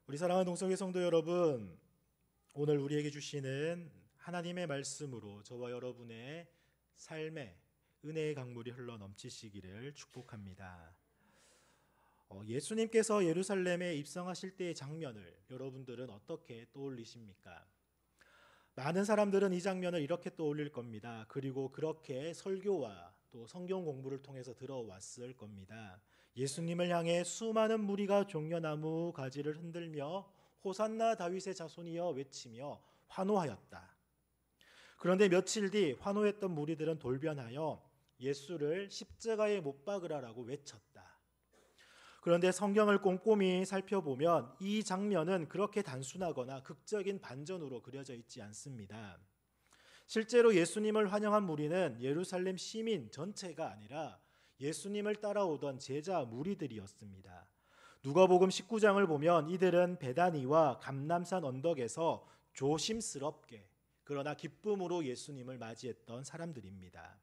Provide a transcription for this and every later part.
우리 사랑하는 동성애 성도 여러분, 오늘 우리에게 주시는 하나님의 말씀으로 저와 여러분의 삶에 은혜의 강물이 흘러 넘치시기를 축복합니다. 예수님께서 예루살렘에 입성하실 때의 장면을 여러분들은 어떻게 떠올리십니까? 많은 사람들은 이 장면을 이렇게 떠올릴 겁니다. 그리고 그렇게 설교와 또 성경 공부를 통해서 들어왔을 겁니다. 예수님을 향해 수많은 무리가 종려나무 가지를 흔들며 호산나 다윗의 자손이여 외치며 환호하였다. 그런데 며칠 뒤 환호했던 무리들은 돌변하여 예수를 십자가에 못 박으라라고 외쳤다. 그런데 성경을 꼼꼼히 살펴보면 이 장면은 그렇게 단순하거나 극적인 반전으로 그려져 있지 않습니다. 실제로 예수님을 환영한 무리는 예루살렘 시민 전체가 아니라 예수님을 따라오던 제자 무리들이었습니다. 누가복음 19장을 보면 이들은 베다니와 감람산 언덕에서 조심스럽게 그러나 기쁨으로 예수님을 맞이했던 사람들입니다.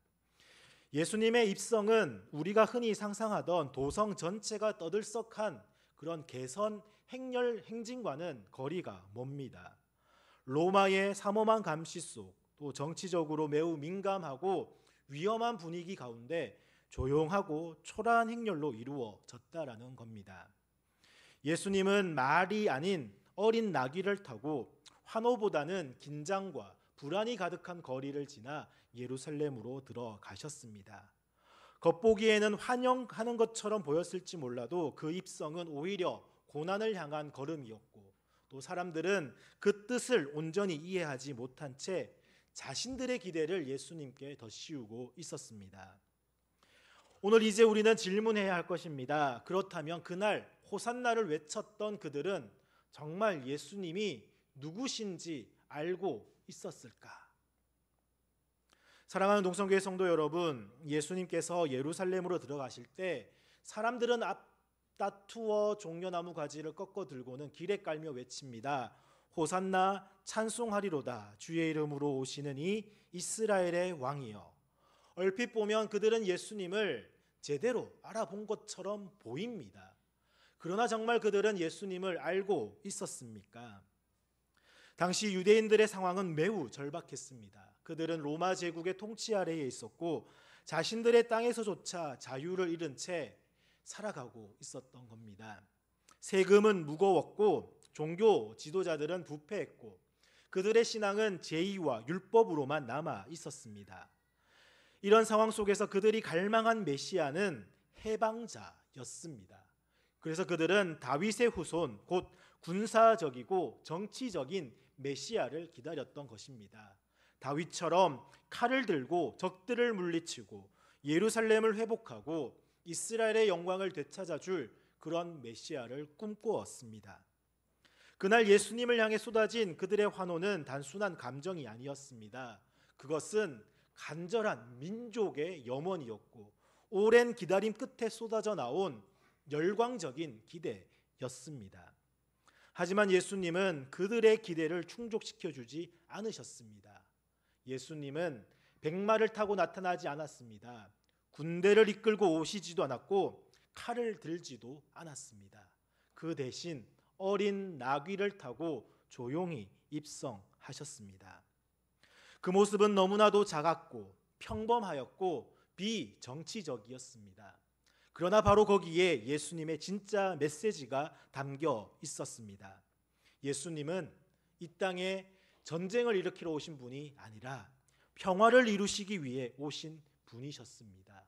예수님의 입성은 우리가 흔히 상상하던 도성 전체가 떠들썩한 그런 개선 행렬 행진과는 거리가 멉니다. 로마의 삼엄한 감시 속 또 정치적으로 매우 민감하고 위험한 분위기 가운데 조용하고 초라한 행렬로 이루어졌다라는 겁니다. 예수님은 말이 아닌 어린 나귀를 타고 환호보다는 긴장과 불안이 가득한 거리를 지나 예루살렘으로 들어가셨습니다. 겉보기에는 환영하는 것처럼 보였을지 몰라도 그 입성은 오히려 고난을 향한 걸음이었고 또 사람들은 그 뜻을 온전히 이해하지 못한 채 자신들의 기대를 예수님께 더 씌우고 있었습니다. 오늘 이제 우리는 질문해야 할 것입니다. 그렇다면 그날 호산나를 외쳤던 그들은 정말 예수님이 누구신지 알고 있었을까? 사랑하는 동성교회 성도 여러분, 예수님께서 예루살렘으로 들어가실 때 사람들은 앞다투어 종려나무 가지를 꺾어 들고는 길에 깔며 외칩니다. 호산나 찬송하리로다 주의 이름으로 오시는 이 이스라엘의 왕이여. 얼핏 보면 그들은 예수님을 제대로 알아본 것처럼 보입니다. 그러나 정말 그들은 예수님을 알고 있었습니까? 당시 유대인들의 상황은 매우 절박했습니다. 그들은 로마 제국의 통치 아래에 있었고 자신들의 땅에서조차 자유를 잃은 채 살아가고 있었던 겁니다. 세금은 무거웠고 종교 지도자들은 부패했고 그들의 신앙은 제의와 율법으로만 남아 있었습니다. 이런 상황 속에서 그들이 갈망한 메시아는 해방자였습니다. 그래서 그들은 다윗의 후손, 곧 군사적이고 정치적인 메시아를 기다렸던 것입니다. 다윗처럼 칼을 들고 적들을 물리치고 예루살렘을 회복하고 이스라엘의 영광을 되찾아줄 그런 메시아를 꿈꾸었습니다. 그날 예수님을 향해 쏟아진 그들의 환호는 단순한 감정이 아니었습니다. 그것은 간절한 민족의 염원이었고 오랜 기다림 끝에 쏟아져 나온 열광적인 기대였습니다. 하지만 예수님은 그들의 기대를 충족시켜주지 않으셨습니다. 예수님은 백마를 타고 나타나지 않았습니다. 군대를 이끌고 오시지도 않았고 칼을 들지도 않았습니다. 그 대신 어린 나귀를 타고 조용히 입성하셨습니다. 그 모습은 너무나도 작았고 평범하였고 비정치적이었습니다. 그러나 바로 거기에 예수님의 진짜 메시지가 담겨 있었습니다. 예수님은 이 땅에 전쟁을 일으키러 오신 분이 아니라 평화를 이루시기 위해 오신 분이셨습니다.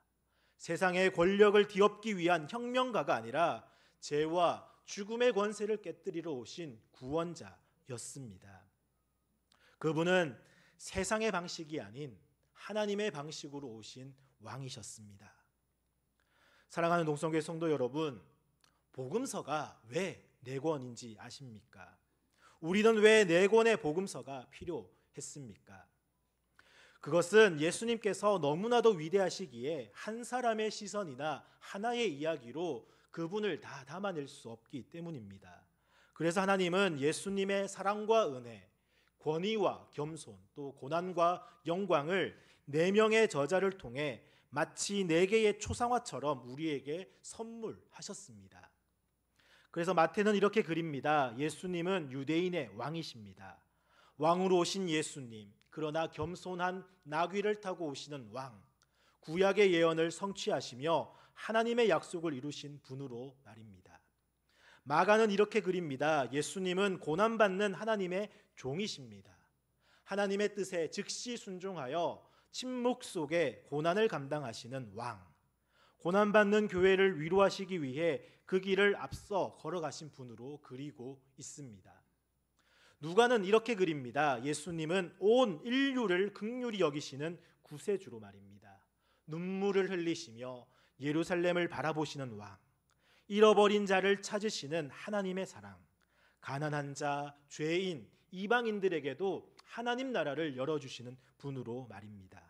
세상의 권력을 뒤엎기 위한 혁명가가 아니라 죄와 죽음의 권세를 깨뜨리러 오신 구원자였습니다. 그분은 세상의 방식이 아닌 하나님의 방식으로 오신 왕이셨습니다. 사랑하는 동성교회 성도 여러분, 복음서가 왜 4권인지 아십니까? 우리는 왜 4권의 복음서가 필요했습니까? 그것은 예수님께서 너무나도 위대하시기에 한 사람의 시선이나 하나의 이야기로 그분을 다 담아낼 수 없기 때문입니다. 그래서 하나님은 예수님의 사랑과 은혜, 권위와 겸손, 또 고난과 영광을 4명의 저자를 통해 마치 4개의 초상화처럼 우리에게 선물하셨습니다. 그래서 마태는 이렇게 그립니다. 예수님은 유대인의 왕이십니다. 왕으로 오신 예수님, 그러나 겸손한 나귀를 타고 오시는 왕, 구약의 예언을 성취하시며 하나님의 약속을 이루신 분으로 말입니다. 마가는 이렇게 그립니다. 예수님은 고난받는 하나님의 종이십니다. 하나님의 뜻에 즉시 순종하여 침묵 속에 고난을 감당하시는 왕, 고난받는 교회를 위로하시기 위해 그 길을 앞서 걸어가신 분으로 그리고 있습니다. 누가는 이렇게 그립니다. 예수님은 온 인류를 긍휼히 여기시는 구세주로 말입니다. 눈물을 흘리시며 예루살렘을 바라보시는 왕, 잃어버린 자를 찾으시는 하나님의 사랑, 가난한 자, 죄인, 이방인들에게도 하나님 나라를 열어주시는 분으로 말입니다.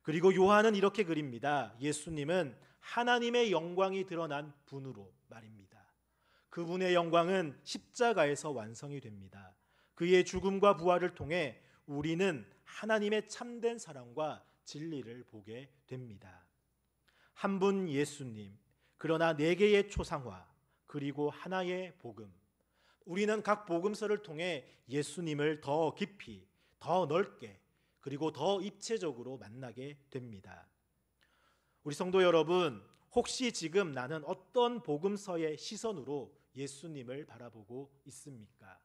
그리고 요한은 이렇게 그립니다. 예수님은 하나님의 영광이 드러난 분으로 말입니다. 그분의 영광은 십자가에서 완성이 됩니다. 그의 죽음과 부활을 통해 우리는 하나님의 참된 사랑과 진리를 보게 됩니다. 한 분 예수님, 그러나 네 개의 초상화, 그리고 하나의 복음. 우리는 각 복음서를 통해 예수님을 더 깊이, 더 넓게, 그리고 더 입체적으로 만나게 됩니다. 우리 성도 여러분, 혹시 지금 나는 어떤 복음서의 시선으로 예수님을 바라보고 있습니까?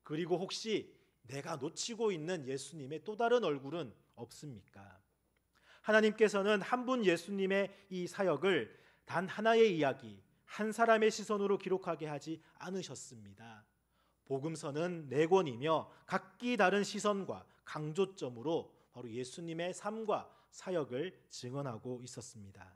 그리고 혹시 내가 놓치고 있는 예수님의 또 다른 얼굴은 없습니까? 하나님께서는 한 분 예수님의 이 사역을 단 하나의 이야기, 한 사람의 시선으로 기록하게 하지 않으셨습니다. 복음서는 4권이며 각기 다른 시선과 강조점으로 바로 예수님의 삶과 사역을 증언하고 있었습니다.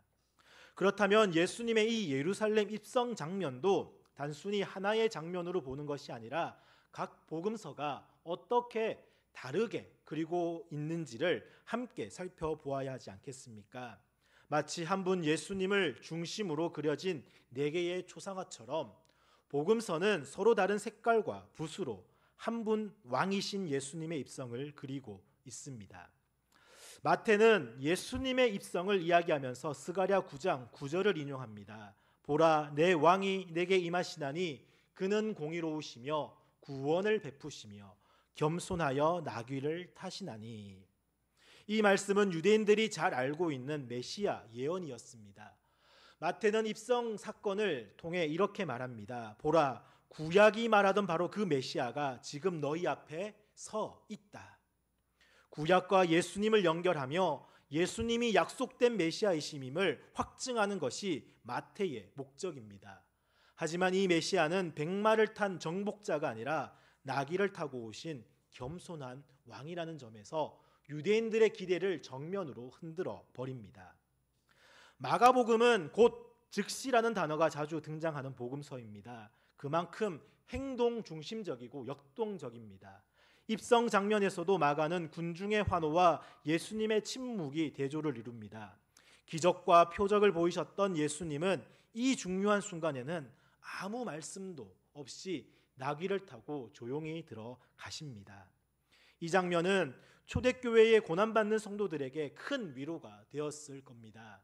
그렇다면 예수님의 이 예루살렘 입성 장면도 단순히 하나의 장면으로 보는 것이 아니라 각 복음서가 어떻게 다르게 그리고 있는지를 함께 살펴보아야 하지 않겠습니까? 마치 한 분 예수님을 중심으로 그려진 4개의 초상화처럼 복음서는 서로 다른 색깔과 붓으로 한 분 왕이신 예수님의 입성을 그리고 있습니다. 마태는 예수님의 입성을 이야기하면서 스가랴 9장 9절을 인용합니다. 보라, 내 왕이 내게 임하시나니 그는 공의로우시며 구원을 베푸시며 겸손하여 나귀를 타시나니. 이 말씀은 유대인들이 잘 알고 있는 메시아 예언이었습니다. 마태는 입성 사건을 통해 이렇게 말합니다. 보라, 구약이 말하던 바로 그 메시아가 지금 너희 앞에 서 있다. 구약과 예수님을 연결하며 예수님이 약속된 메시아이심을 확증하는 것이 마태의 목적입니다. 하지만 이 메시아는 백마를 탄 정복자가 아니라 나귀를 타고 오신 겸손한 왕이라는 점에서 유대인들의 기대를 정면으로 흔들어 버립니다. 마가복음은 곧 즉시라는 단어가 자주 등장하는 복음서입니다. 그만큼 행동 중심적이고 역동적입니다. 입성 장면에서도 마가는 군중의 환호와 예수님의 침묵이 대조를 이룹니다. 기적과 표적을 보이셨던 예수님은 이 중요한 순간에는 아무 말씀도 없이 나귀를 타고 조용히 들어가십니다. 이 장면은 초대교회에 고난받는 성도들에게 큰 위로가 되었을 겁니다.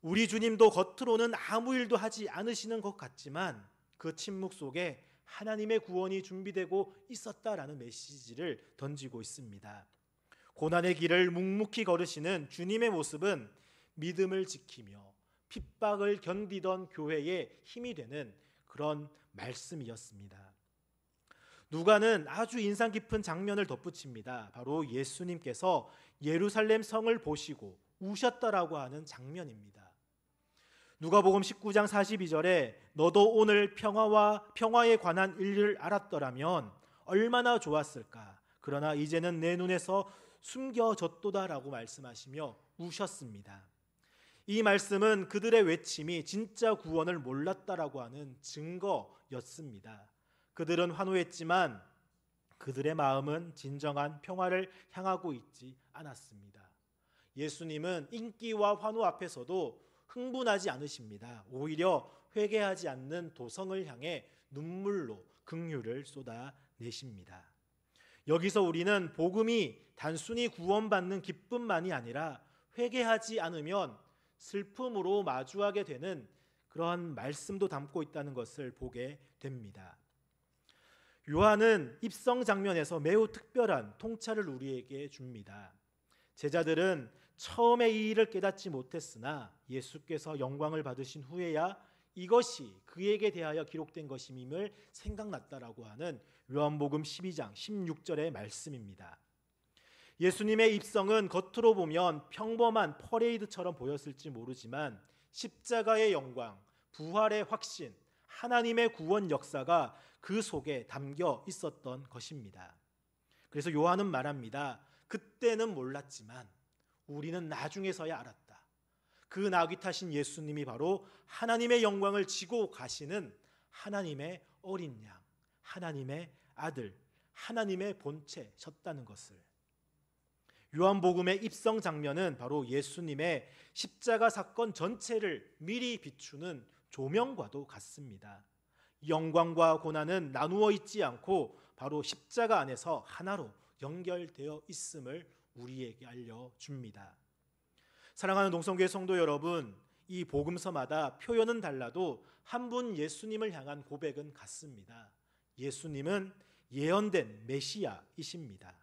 우리 주님도 겉으로는 아무 일도 하지 않으시는 것 같지만 그 침묵 속에 하나님의 구원이 준비되고 있었다라는 메시지를 던지고 있습니다. 고난의 길을 묵묵히 걸으시는 주님의 모습은 믿음을 지키며 핍박을 견디던 교회의 힘이 되는 그런 말씀이었습니다. 누가는 아주 인상 깊은 장면을 덧붙입니다. 바로 예수님께서 예루살렘 성을 보시고 우셨다라고 하는 장면입니다. 누가복음 19장 42절에 너도 오늘 평화에 관한 일을 알았더라면 얼마나 좋았을까. 그러나 이제는 내 눈에서 숨겨졌도다라고 말씀하시며 우셨습니다. 이 말씀은 그들의 외침이 진짜 구원을 몰랐다라고 하는 증거였습니다. 그들은 환호했지만 그들의 마음은 진정한 평화를 향하고 있지 않았습니다. 예수님은 인기와 환호 앞에서도 흥분하지 않으십니다. 오히려 회개하지 않는 도성을 향해 눈물로 긍휼을 쏟아내십니다. 여기서 우리는 복음이 단순히 구원받는 기쁨만이 아니라 회개하지 않으면 슬픔으로 마주하게 되는 그러한 말씀도 담고 있다는 것을 보게 됩니다. 요한은 입성 장면에서 매우 특별한 통찰을 우리에게 줍니다. 제자들은 처음에 이 일을 깨닫지 못했으나 예수께서 영광을 받으신 후에야 이것이 그에게 대하여 기록된 것임을 생각났다라고 하는 요한복음 12장 16절의 말씀입니다. 예수님의 입성은 겉으로 보면 평범한 퍼레이드처럼 보였을지 모르지만 십자가의 영광, 부활의 확신, 하나님의 구원 역사가 그 속에 담겨 있었던 것입니다. 그래서 요한은 말합니다. 그때는 몰랐지만 우리는 나중에서야 알았다. 그 나귀 타신 예수님이 바로 하나님의 영광을 지고 가시는 하나님의 어린 양, 하나님의 아들, 하나님의 본체셨다는 것을. 요한복음의 입성 장면은 바로 예수님의 십자가 사건 전체를 미리 비추는 조명과도 같습니다. 영광과 고난은 나누어 있지 않고 바로 십자가 안에서 하나로 연결되어 있음을 우리에게 알려줍니다. 사랑하는 동성교회 성도 여러분, 이 복음서마다 표현은 달라도 한 분 예수님을 향한 고백은 같습니다. 예수님은 예언된 메시아이십니다.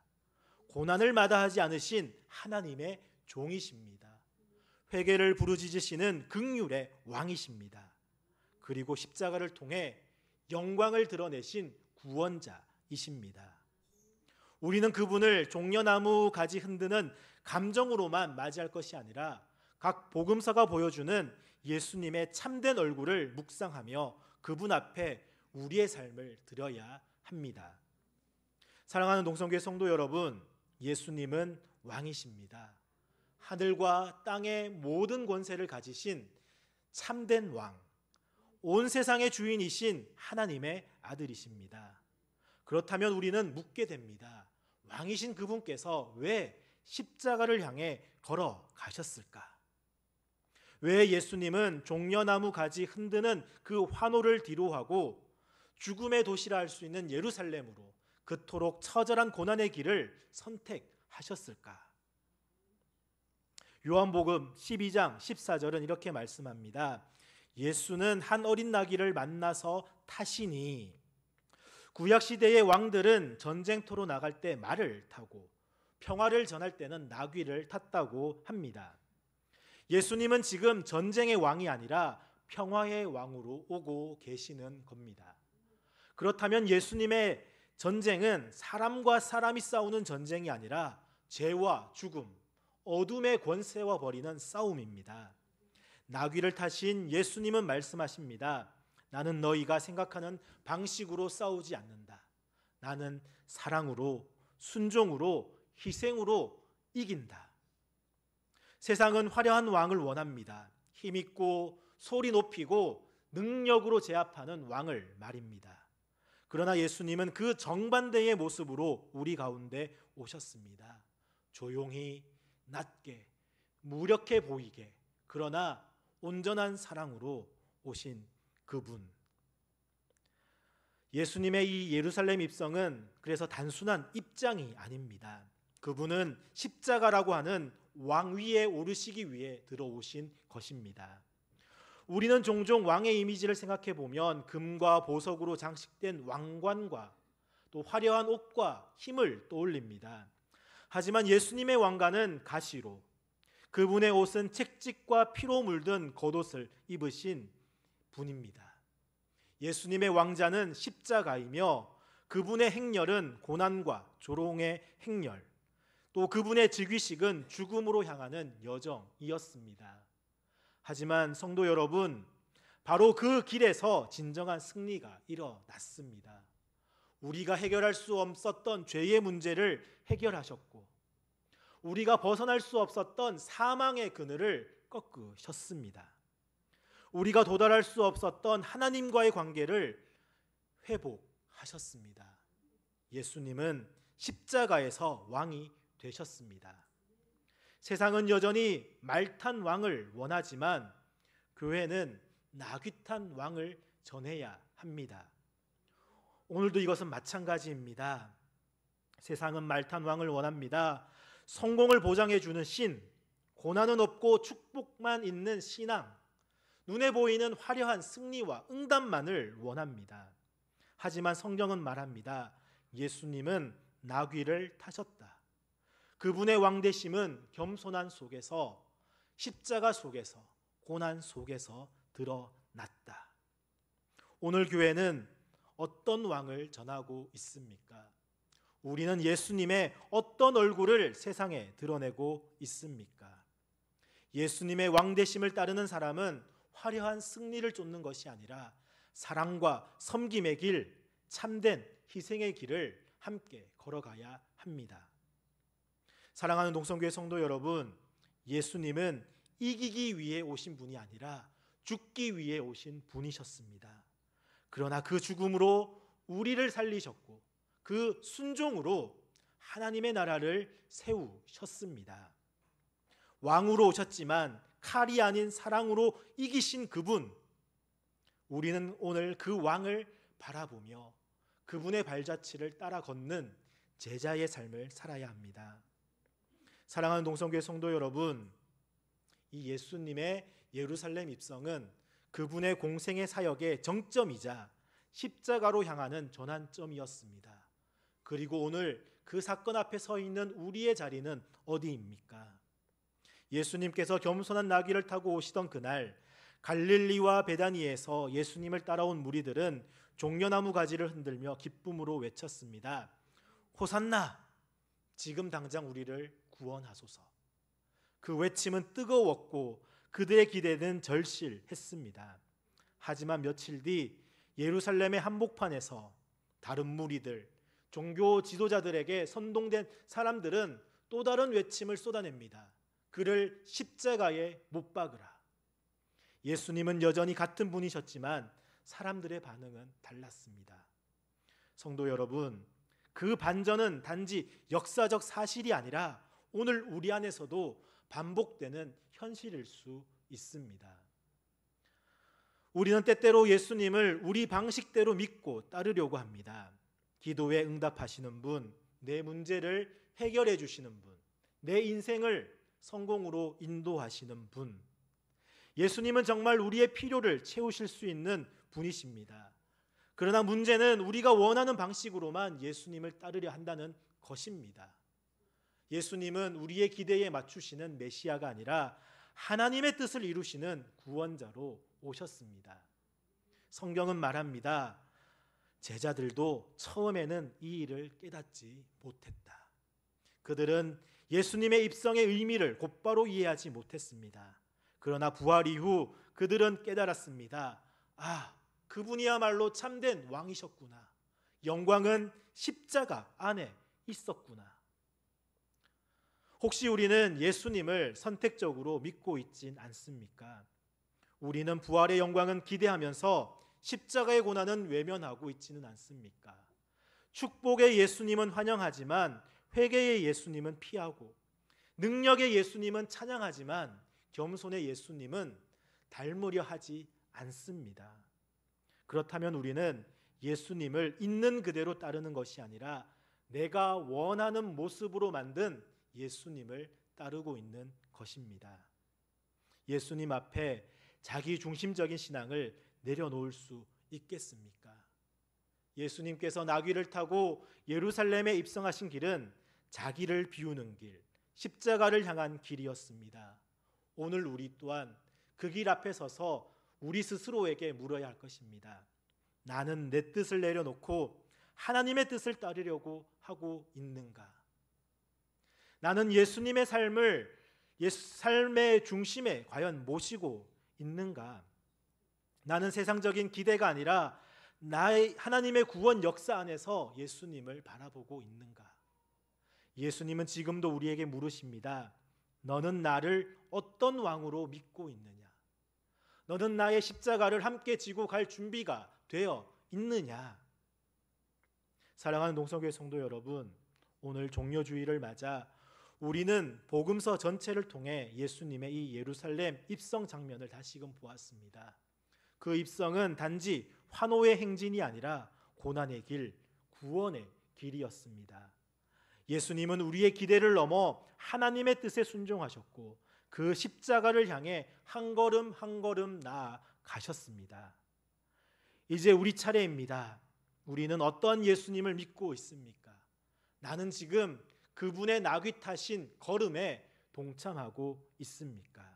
고난을 마다하지 않으신 하나님의 종이십니다. 회개를 부르짖으시는 긍휼의 왕이십니다. 그리고 십자가를 통해 영광을 드러내신 구원자이십니다. 우리는 그분을 종려나무 가지 흔드는 감정으로만 맞이할 것이 아니라 각 복음서가 보여주는 예수님의 참된 얼굴을 묵상하며 그분 앞에 우리의 삶을 드려야 합니다. 사랑하는 동성교회 성도 여러분, 예수님은 왕이십니다. 하늘과 땅의 모든 권세를 가지신 참된 왕, 온 세상의 주인이신 하나님의 아들이십니다. 그렇다면 우리는 묻게 됩니다. 왕이신 그분께서 왜 십자가를 향해 걸어가셨을까? 왜 예수님은 종려나무 가지 흔드는 그 환호를 뒤로하고 죽음의 도시라 할 수 있는 예루살렘으로 그토록 처절한 고난의 길을 선택하셨을까? 요한복음 12장 14절은 이렇게 말씀합니다. 예수는 한 어린 나귀를 만나서 타시니, 구약시대의 왕들은 전쟁터로 나갈 때 말을 타고 평화를 전할 때는 나귀를 탔다고 합니다. 예수님은 지금 전쟁의 왕이 아니라 평화의 왕으로 오고 계시는 겁니다. 그렇다면 예수님의 전쟁은 사람과 사람이 싸우는 전쟁이 아니라 죄와 죽음, 어둠의 권세와 벌이는 싸움입니다. 나귀를 타신 예수님은 말씀하십니다. 나는 너희가 생각하는 방식으로 싸우지 않는다. 나는 사랑으로, 순종으로, 희생으로 이긴다. 세상은 화려한 왕을 원합니다. 힘있고 소리 높이고 능력으로 제압하는 왕을 말입니다. 그러나 예수님은 그 정반대의 모습으로 우리 가운데 오셨습니다. 조용히, 낮게, 무력해 보이게, 그러나 온전한 사랑으로 오신 그분. 예수님의 이 예루살렘 입성은 그래서 단순한 입장이 아닙니다. 그분은 십자가라고 하는 왕위에 오르시기 위해 들어오신 것입니다. 우리는 종종 왕의 이미지를 생각해 보면 금과 보석으로 장식된 왕관과 또 화려한 옷과 힘을 떠올립니다. 하지만 예수님의 왕관은 가시로, 그분의 옷은 채찍과 피로 물든 겉옷을 입으신 분입니다. 예수님의 왕자는 십자가이며 그분의 행렬은 고난과 조롱의 행렬, 또 그분의 즉위식은 죽음으로 향하는 여정이었습니다. 하지만 성도 여러분, 바로 그 길에서 진정한 승리가 일어났습니다. 우리가 해결할 수 없었던 죄의 문제를 해결하셨고, 우리가 벗어날 수 없었던 사망의 그늘을 꺾으셨습니다. 우리가 도달할 수 없었던 하나님과의 관계를 회복하셨습니다. 예수님은 십자가에서 왕이 되셨습니다. 세상은 여전히 말탄 왕을 원하지만 교회는 나귀 탄 왕을 전해야 합니다. 오늘도 이것은 마찬가지입니다. 세상은 말탄 왕을 원합니다. 성공을 보장해 주는 신, 고난은 없고 축복만 있는 신앙, 눈에 보이는 화려한 승리와 응답만을 원합니다. 하지만 성경은 말합니다. 예수님은 나귀를 타셨다. 그분의 왕되심은 겸손한 속에서, 십자가 속에서, 고난 속에서 드러났다. 오늘 교회는 어떤 왕을 전하고 있습니까? 우리는 예수님의 어떤 얼굴을 세상에 드러내고 있습니까? 예수님의 왕되심을 따르는 사람은 화려한 승리를 쫓는 것이 아니라 사랑과 섬김의 길, 참된 희생의 길을 함께 걸어가야 합니다. 사랑하는 동성교회 성도 여러분, 예수님은 이기기 위해 오신 분이 아니라 죽기 위해 오신 분이셨습니다. 그러나 그 죽음으로 우리를 살리셨고 그 순종으로 하나님의 나라를 세우셨습니다. 왕으로 오셨지만 칼이 아닌 사랑으로 이기신 그분, 우리는 오늘 그 왕을 바라보며 그분의 발자취를 따라 걷는 제자의 삶을 살아야 합니다. 사랑하는 동성교회 성도 여러분, 이 예수님의 예루살렘 입성은 그분의 공생의 사역의 정점이자 십자가로 향하는 전환점이었습니다. 그리고 오늘 그 사건 앞에 서 있는 우리의 자리는 어디입니까? 예수님께서 겸손한 나귀를 타고 오시던 그날 갈릴리와 베다니에서 예수님을 따라온 무리들은 종려나무 가지를 흔들며 기쁨으로 외쳤습니다. 호산나! 지금 당장 우리를 구원하소서. 그 외침은 뜨거웠고 그들의 기대는 절실했습니다. 하지만 며칠 뒤 예루살렘의 한복판에서 다른 무리들, 종교 지도자들에게 선동된 사람들은 또 다른 외침을 쏟아냅니다. 그를 십자가에 못 박으라. 예수님은 여전히 같은 분이셨지만 사람들의 반응은 달랐습니다. 성도 여러분, 그 반전은 단지 역사적 사실이 아니라 오늘 우리 안에서도 반복되는 현실일 수 있습니다. 우리는 때때로 예수님을 우리 방식대로 믿고 따르려고 합니다. 기도에 응답하시는 분, 내 문제를 해결해 주시는 분, 내 인생을 성공으로 인도하시는 분, 예수님은 정말 우리의 필요를 채우실 수 있는 분이십니다. 그러나 문제는 우리가 원하는 방식으로만 예수님을 따르려 한다는 것입니다. 예수님은 우리의 기대에 맞추시는 메시아가 아니라 하나님의 뜻을 이루시는 구원자로 오셨습니다. 성경은 말합니다. 제자들도 처음에는 이 일을 깨닫지 못했다. 그들은 예수님의 입성의 의미를 곧바로 이해하지 못했습니다. 그러나 부활 이후 그들은 깨달았습니다. 아, 그분이야말로 참된 왕이셨구나. 영광은 십자가 안에 있었구나. 혹시 우리는 예수님을 선택적으로 믿고 있진 않습니까? 우리는 부활의 영광은 기대하면서 십자가의 고난은 외면하고 있지는 않습니까? 축복의 예수님은 환영하지만 회개의 예수님은 피하고, 능력의 예수님은 찬양하지만 겸손의 예수님은 닮으려 하지 않습니다. 그렇다면 우리는 예수님을 있는 그대로 따르는 것이 아니라 내가 원하는 모습으로 만든 예수님을 따르고 있는 것입니다. 예수님 앞에 자기 중심적인 신앙을 내려놓을 수 있겠습니까? 예수님께서 나귀를 타고 예루살렘에 입성하신 길은 자기를 비우는 길, 십자가를 향한 길이었습니다. 오늘 우리 또한 그 길 앞에 서서 우리 스스로에게 물어야 할 것입니다. 나는 내 뜻을 내려놓고 하나님의 뜻을 따르려고 하고 있는가? 나는 예수님의 삶을 삶의 중심에 과연 모시고 있는가? 나는 세상적인 기대가 아니라 나의 하나님의 구원 역사 안에서 예수님을 바라보고 있는가? 예수님은 지금도 우리에게 물으십니다. 너는 나를 어떤 왕으로 믿고 있느냐? 너는 나의 십자가를 함께 지고 갈 준비가 되어 있느냐? 사랑하는 동성교회 성도 여러분, 오늘 종려주의를 맞아 우리는 복음서 전체를 통해 예수님의 이 예루살렘 입성 장면을 다시금 보았습니다. 그 입성은 단지 환호의 행진이 아니라 고난의 길, 구원의 길이었습니다. 예수님은 우리의 기대를 넘어 하나님의 뜻에 순종하셨고 그 십자가를 향해 한 걸음 한 걸음 나아가셨습니다. 이제 우리 차례입니다. 우리는 어떤 예수님을 믿고 있습니까? 나는 지금 그분의 나귀 타신 걸음에 동참하고 있습니까?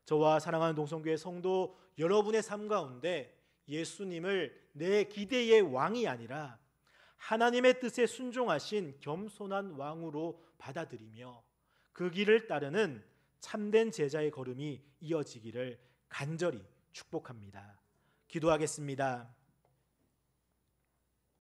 저와 사랑하는 동성교회 성도 여러분의 삶 가운데 예수님을 내 기대의 왕이 아니라 하나님의 뜻에 순종하신 겸손한 왕으로 받아들이며 그 길을 따르는 참된 제자의 걸음이 이어지기를 간절히 축복합니다. 기도하겠습니다.